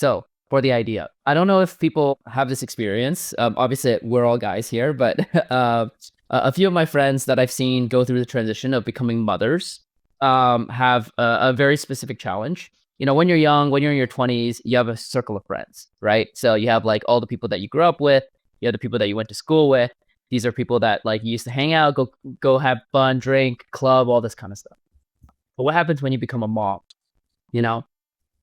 So for the idea, I don't know if people have this experience. Obviously, we're all guys here, but a few of my friends that I've seen go through the transition of becoming mothers have a very specific challenge. When you're young, when you're in your 20s, you have a circle of friends, right? So you have like all the people that you grew up with, you have the people that you went to school with. These are people that like you used to hang out, go have fun, drink, club, all this kind of stuff. But what happens when you become a mom? You know,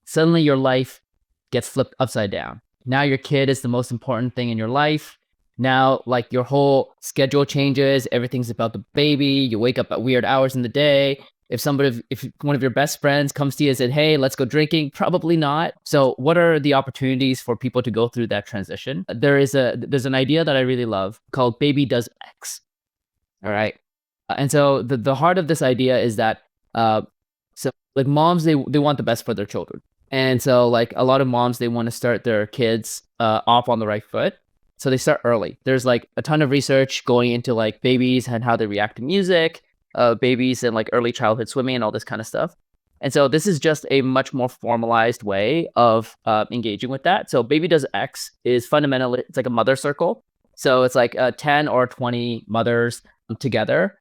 Suddenly your life gets flipped upside down. Now your kid is the most important thing in your life. Now, like your whole schedule changes. Everything's about the baby. You wake up at weird hours in the day. If one of your best friends comes to you and said, "Hey, let's go drinking," probably not. So, what are the opportunities for people to go through that transition? There's an idea that I really love called "Baby Does X." All right, and so the heart of this idea is that so like moms they want the best for their children, and so like a lot of moms they want to start their kids off on the right foot. So they start early. There's like a ton of research going into like babies and how they react to music, babies and like early childhood swimming and all this kind of stuff. And so this is just a much more formalized way of engaging with that. So Baby Does X is fundamentally, it's like a mother circle. So it's like 10 or 20 mothers together.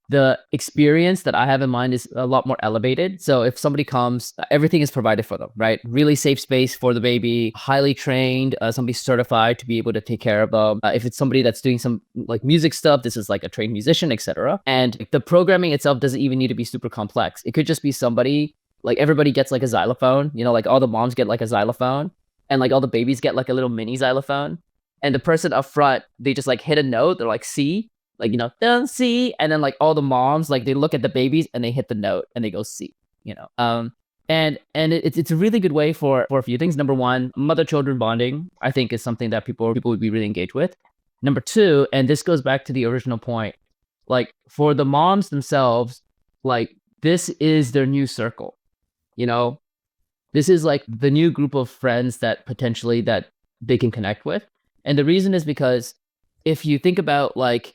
The experience that I have in mind is a lot more elevated. So if somebody comes, everything is provided for them, right? Really safe space for the baby, highly trained, somebody certified to be able to take care of them. If it's somebody that's doing some like music stuff, this is like a trained musician, etc. And the programming itself doesn't even need to be super complex. It could just be somebody, like everybody gets like a xylophone, like all the moms get like a xylophone, and like all the babies get like a little mini xylophone. And the person up front, they just like hit a note, they're like C, like, don't see. And then like all the moms, like they look at the babies and they hit the note and they go see, and it's a really good way for a few things. Number one, mother-children bonding, I think is something that people would be really engaged with. Number two, and this goes back to the original point, like for the moms themselves, like this is their new circle, this is like the new group of friends that potentially that they can connect with. And the reason is because if you think about like,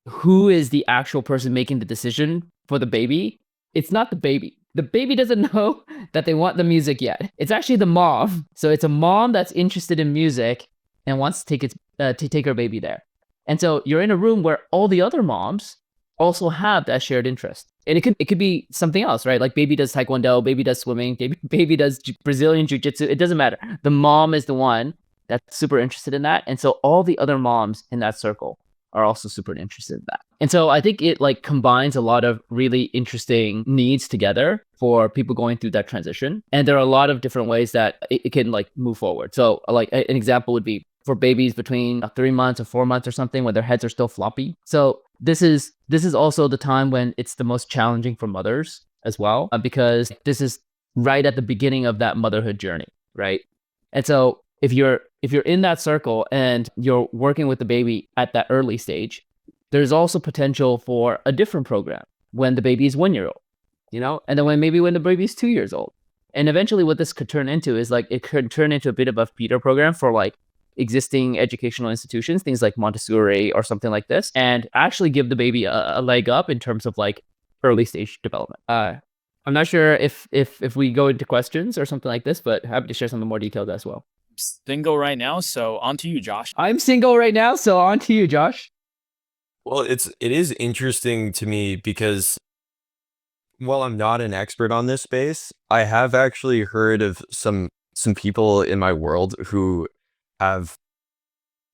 who is the actual person making the decision for the baby? It's not the baby. The baby doesn't know that they want the music yet. It's actually the mom. So it's a mom that's interested in music and wants to take her baby there. And so you're in a room where all the other moms also have that shared interest. And it could be something else, right? Like baby does taekwondo, baby does swimming, baby does Brazilian jiu-jitsu. It doesn't matter. The mom is the one that's super interested in that. And so all the other moms in that circle are also super interested in that. And so I think it like combines a lot of really interesting needs together for people going through that transition. And there are a lot of different ways that it can like move forward. So like an example would be for babies between 3 months or 4 months or something where their heads are still floppy. So this is also the time when it's the most challenging for mothers as well, because this is right at the beginning of that motherhood journey, right? And so if you're in that circle and you're working with the baby at that early stage, there's also potential for a different program when the baby is 1 year old, and then when the baby is 2 years old. And eventually what this could turn into is like, it could turn into a bit of a feeder program for like existing educational institutions, things like Montessori or something like this, and actually give the baby a leg up in terms of like early stage development. I'm not sure if we go into questions or something like this, but happy to share something more detailed as well. Single right now, so on to you, Josh. I'm single right now, so on to you, Josh. Well, it is interesting to me because while I'm not an expert on this space, I have actually heard of some people in my world who have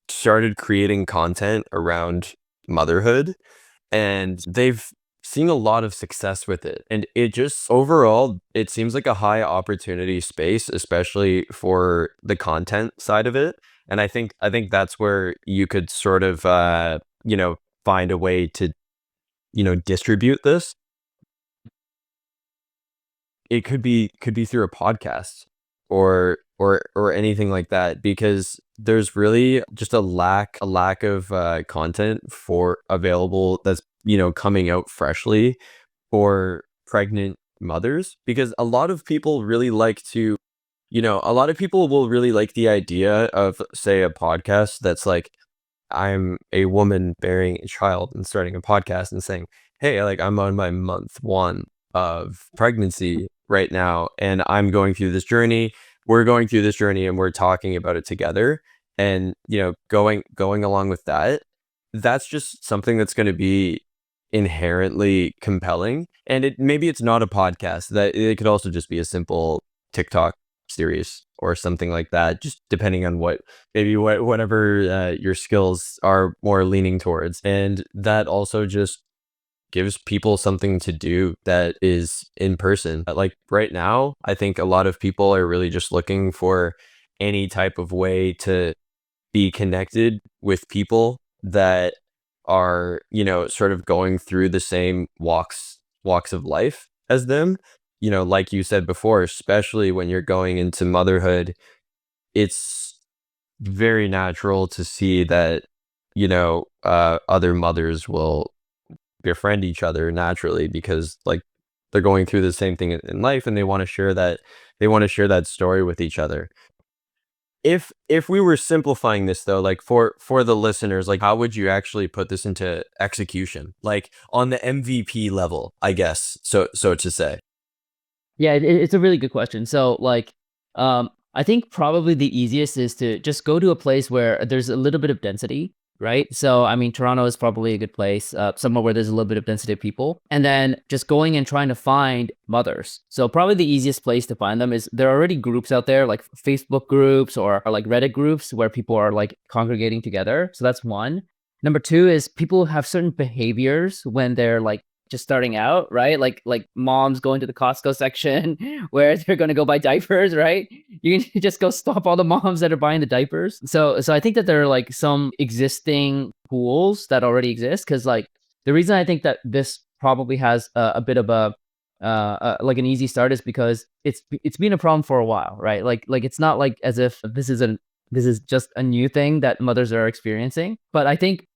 started creating content around motherhood, and they've seen a lot of success with it. And it just overall, it seems like a high opportunity space, especially for the content side of it. And I think that's where you could sort of find a way to distribute this. It could be through a podcast or anything like that, because there's really just a lack of content for available that's coming out freshly for pregnant mothers, because a lot of people really like to a lot of people will really like the idea of, say, a podcast that's like, I'm a woman bearing a child and starting a podcast and saying, hey, like I'm on my month 1 of pregnancy right now, and I'm going through this journey. we're going through this journey and we're talking about it together, and going along with that, that's just something that's going to be inherently compelling. And maybe it's not a podcast, that it could also just be a simple TikTok series or something like that, just depending on whatever your skills are more leaning towards. And that also just gives people something to do that is in person. Like right now, I think a lot of people are really just looking for any type of way to be connected with people that are, sort of going through the same walks of life as them. Like you said before, especially when you're going into motherhood, it's very natural to see that, other mothers will befriend each other naturally, because like they're going through the same thing in life, and they want to share that story with each other. If we were simplifying this though, like for the listeners, like how would you actually put this into execution, like on the MVP level, I guess, so to say? Yeah, it's a really good question. So like, I think probably the easiest is to just go to a place where there's a little bit of density, right? So I mean, Toronto is probably a good place, somewhere where there's a little bit of density of people, and then just going and trying to find mothers. So probably the easiest place to find them is there are already groups out there, like Facebook groups or like Reddit groups where people are like congregating together. So that's one. Number two is people have certain behaviors when they're like just starting out, right? Like moms going to the Costco section where they're going to go buy diapers, right? You can just go stop all the moms that are buying the diapers. So I think that there are like some existing pools that already exist, because like the reason I think that this probably has a bit of a like an easy start is because it's been a problem for a while, right? Like it's not like as if this is just a new thing that mothers are experiencing. But I think,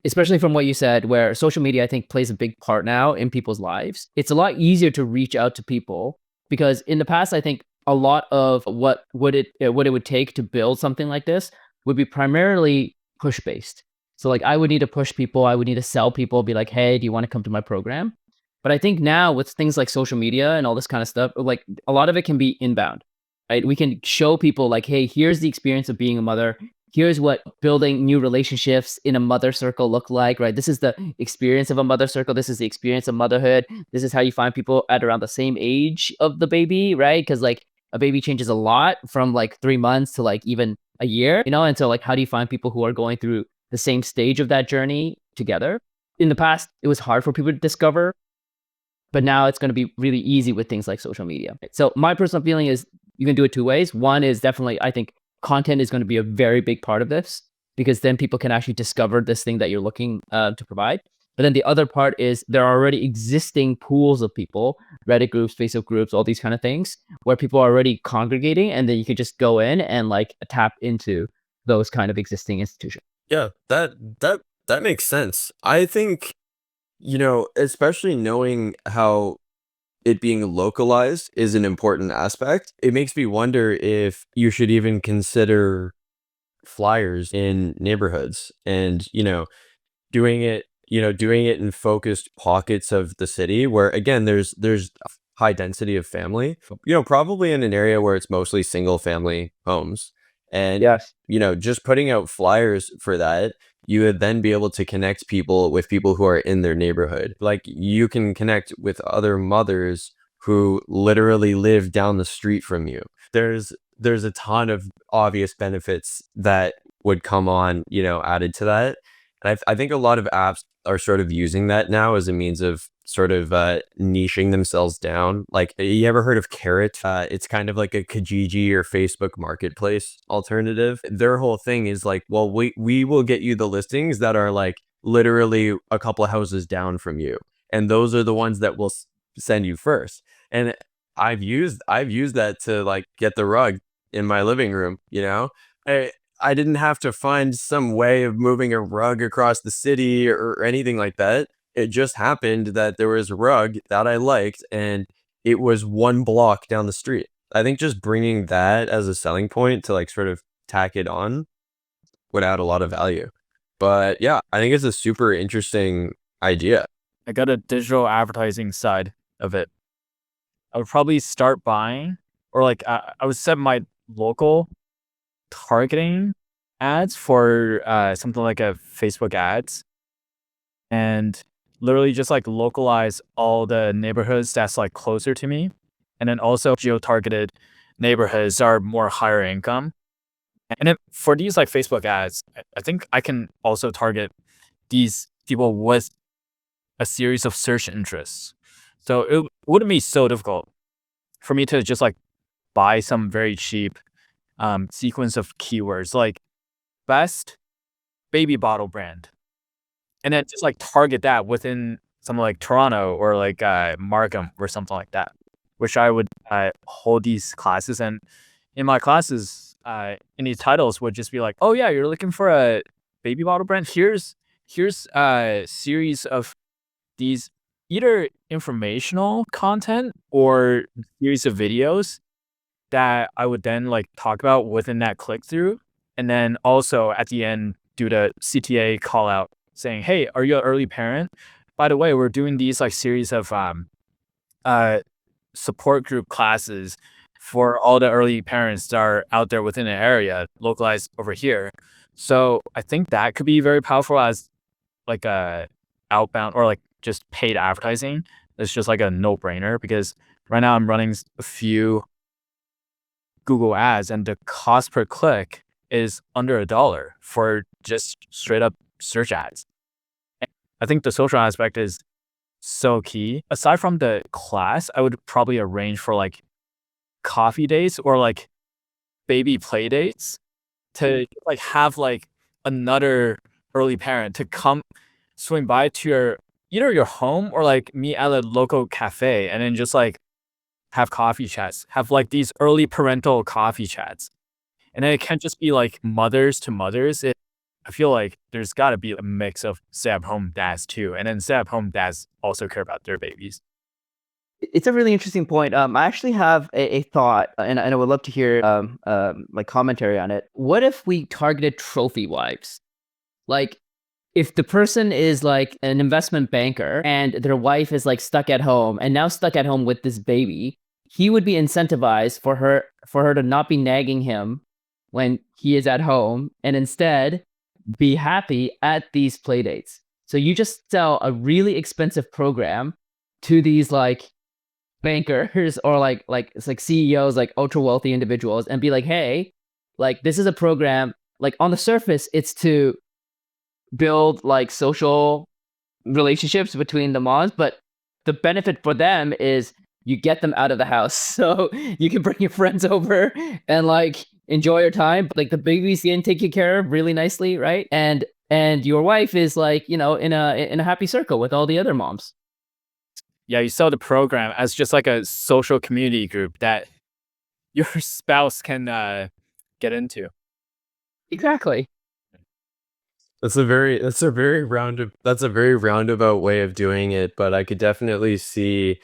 especially from what you said, where social media, I think, plays a big part now in people's lives, it's a lot easier to reach out to people, because in the past, I think a lot of what it would take to build something like this would be primarily push based. So like I would need to push people, I would need to sell people, be like, hey, do you want to come to my program? But I think now with things like social media and all this kind of stuff, like a lot of it can be inbound, right? We can show people like, hey, here's the experience of being a mother. Here's what building new relationships in a mother circle look like, right? This is the experience of a mother circle. This is the experience of motherhood. This is how you find people at around the same age of the baby, right? Because like a baby changes a lot from like 3 months to like even a year, And so like, how do you find people who are going through the same stage of that journey together? In the past, it was hard for people to discover, but now it's going to be really easy with things like social media. So my personal feeling is you can do it two ways. One is definitely, I think content is going to be a very big part of this, because then people can actually discover this thing that you're looking to provide. But then the other part is there are already existing pools of people, Reddit groups, Facebook groups, all these kind of things, where people are already congregating, and then you could just go in and like tap into those kind of existing institutions. Yeah, that makes sense. I think, especially knowing how it being localized is an important aspect. It makes me wonder if you should even consider flyers in neighborhoods, and, doing it in focused pockets of the city where, again, there's a high density of family, probably in an area where it's mostly single family homes. And, Yes. just putting out flyers for that, you would then be able to connect people with people who are in their neighborhood. Like you can connect with other mothers who literally live down the street from you. There's a ton of obvious benefits that would come on, added to that. And I think a lot of apps are sort of using that now as a means of sort of niching themselves down. Like, you ever heard of Carrot? It's kind of like a Kijiji or Facebook Marketplace alternative. Their whole thing is like, well, we will get you the listings that are like literally a couple of houses down from you, and those are the ones that will send you first. And I've used that to like get the rug in my living room. I didn't have to find some way of moving a rug across the city or anything like that. It just happened that there was a rug that I liked, and it was one block down the street. I think just bringing that as a selling point to like sort of tack it on would add a lot of value. But yeah, I think it's a super interesting idea. I got a digital advertising side of it. I would probably start buying, or like I would set my local targeting ads for something like a Facebook ads, and literally just like localize all the neighborhoods that's like closer to me, and then also geo-targeted neighborhoods are more higher income. And then for these like Facebook ads, I think I can also target these people with a series of search interests. So it wouldn't be so difficult for me to just like buy some very cheap sequence of keywords like best baby bottle brand, and then just like target that within something like Toronto or like Markham or something like that, which I would hold these classes. And in my classes, in these titles would just be like, oh yeah, you're looking for a baby bottle brand. Here's a series of these either informational content or series of videos that I would then like talk about within that click through. And then also at the end, do the CTA call out saying, hey, are you an early parent? By the way, we're doing these like series of support group classes for all the early parents that are out there within an area localized over here. So I think that could be very powerful as like a outbound or like just paid advertising. It's just like a no-brainer because right now I'm running a few Google ads and the cost per click is under $1 for just straight up search ads. And I think the social aspect is so key. Aside from the class, I would probably arrange for like coffee dates or like baby play dates to like have like another early parent to come swing by to your either your home or like meet at a local cafe and then just like have coffee chats, have like these early parental coffee chats. And then it can't just be like mothers to mothers. I feel like there's got to be a mix of stay-at-home dads too. And then stay-at-home dads also care about their babies. It's a really interesting point. I actually have a thought, and I would love to hear like commentary on it. What if we targeted trophy wives? Like, if the person is like an investment banker and their wife is like stuck at home and now stuck at home with this baby, he would be incentivized for her to not be nagging him when he is at home and instead be happy at these play dates. So you just sell a really expensive program to these like bankers or like it's like CEOs, like ultra wealthy individuals, and be like, hey, like this is a program, like on the surface it's to build like social relationships between the moms, but the benefit for them is you get them out of the house so you can bring your friends over and like enjoy your time, but like the baby's getting taken care of really nicely, right? And your wife is like, you know, in a happy circle with all the other moms. Yeah, you sell the program as just like a social community group that your spouse can get into. Exactly. That's a very roundabout way of doing it, but I could definitely see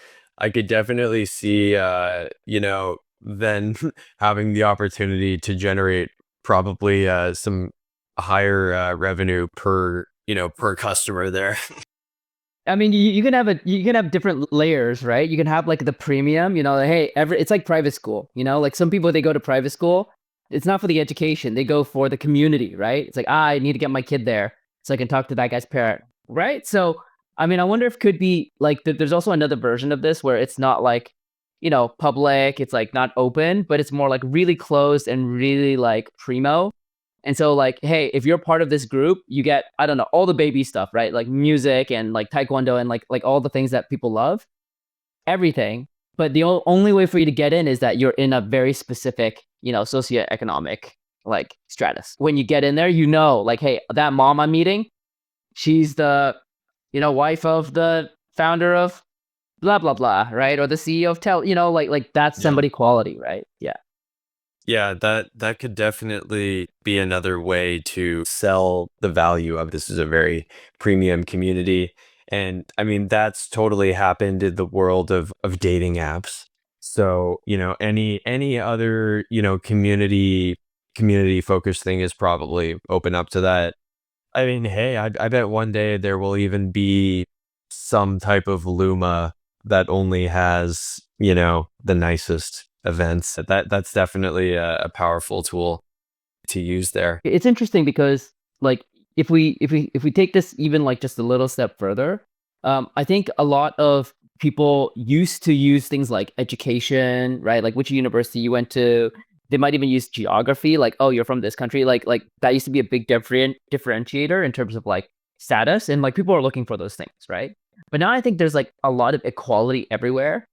you know, then having the opportunity to generate probably some higher revenue per, per customer there. I mean, you can have different layers, right? You can have like the premium, you know, like, hey, it's like private school, you know, like some people, they go to private school. It's not for the education. They go for the community, right? It's like, I need to get my kid there so I can talk to that guy's parent, right? So, I mean, I wonder if could be like, there's also another version of this where it's not like, you know, public, it's like not open, but it's more like really closed and really like primo. And so like, hey, if you're part of this group, you get, I don't know, all the baby stuff, right? Like music and like taekwondo and like all the things that people love, everything. But the only way for you to get in is that you're in a very specific, you know, socioeconomic like stratus. When you get in there, you know, like, hey, that mom I'm meeting, she's the, you know, wife of the founder of blah, blah, blah, right? Or the CEO of you know, like that's Yeah. somebody quality, right? Yeah. Yeah, that could definitely be another way to sell the value of this is a very premium community. And I mean, that's totally happened in the world of dating apps. So, any other, community focused thing is probably open up to that. I mean, hey, I bet one day there will even be some type of Luma that only has, the nicest events. That's definitely a powerful tool to use there. It's interesting because like if we take this even like just a little step further, I think a lot of people used to use things like education, right? Like which university you went to. They might even use geography, like, oh, you're from this country. Like that used to be a big differentiator in terms of like status, and like people are looking for those things, right? But now I think there's like a lot of equality everywhere.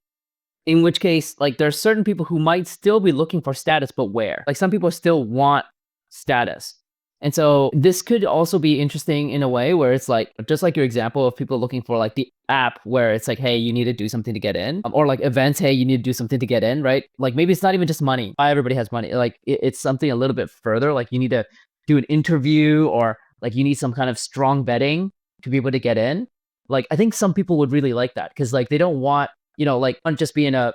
In which case, like there's certain people who might still be looking for status, but where? Like some people still want status. And so this could also be interesting in a way where it's like, just like your example of people looking for like the app where it's like, hey, you need to do something to get in, or like events, hey, you need to do something to get in, right? Like maybe it's not even just money. Everybody has money. Like it's something a little bit further. Like you need to do an interview, or like you need some kind of strong vetting to be able to get in. Like I think some people would really like that because like they don't want, like just be in a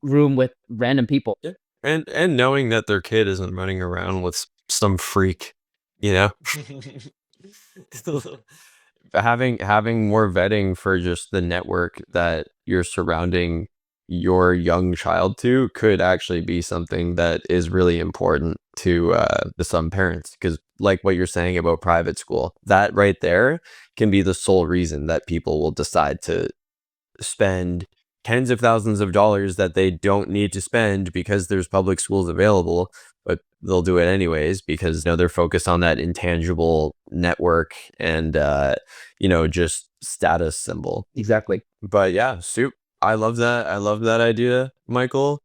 room with random people. Yeah. And knowing that their kid isn't running around with some freak, you know. having more vetting for just the network that you're surrounding your young child to could actually be something that is really important to some parents, because like what you're saying about private school, that right there can be the sole reason that people will decide to spend tens of thousands of dollars that they don't need to spend because there's public schools available, but they'll do it anyways because they're focused on that intangible network and just status symbol. Exactly. But yeah, I love that idea, Michael.